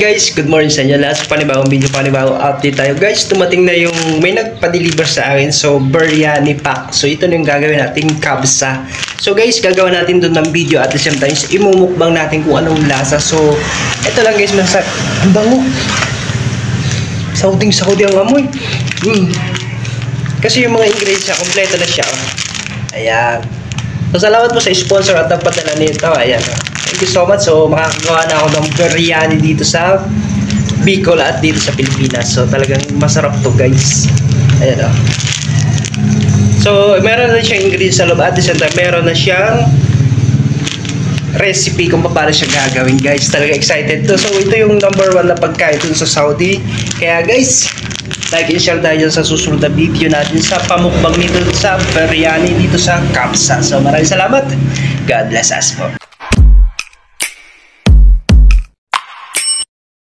Guys, good morning sa inyo lahat. Sa panibagong video, panibagong update tayo. Guys, tumating na yung may nagpa-deliver sa akin. So, biryani pack. So, ito na yung gagawin natin, kabsa. So, guys, gagawin natin doon ng video at the same time, imumukbang natin kung anong lasa. So, ito lang guys, ang bango. Saudi ang amoy. Kasi yung mga ingredients niya, kompleto na siya. Ayan. So, salamat po sa sponsor at nagpadala nito. Ayan. Thank you so much. So, makakagawa na ako ng biryani dito sa Bicol at dito sa Pilipinas. So, talagang masarap to guys. Ayan o. So, meron na siyang ingredients sa loob at the same time, meron na siyang recipe kung paano siya gagawin guys. Talaga excited to. So, ito yung #1 na pagkain dun sa Saudi. Kaya guys, like and share tayo sa susunod na video natin sa pamukbang nito sa biryani dito sa kabsa. So, maraming salamat. God bless us po.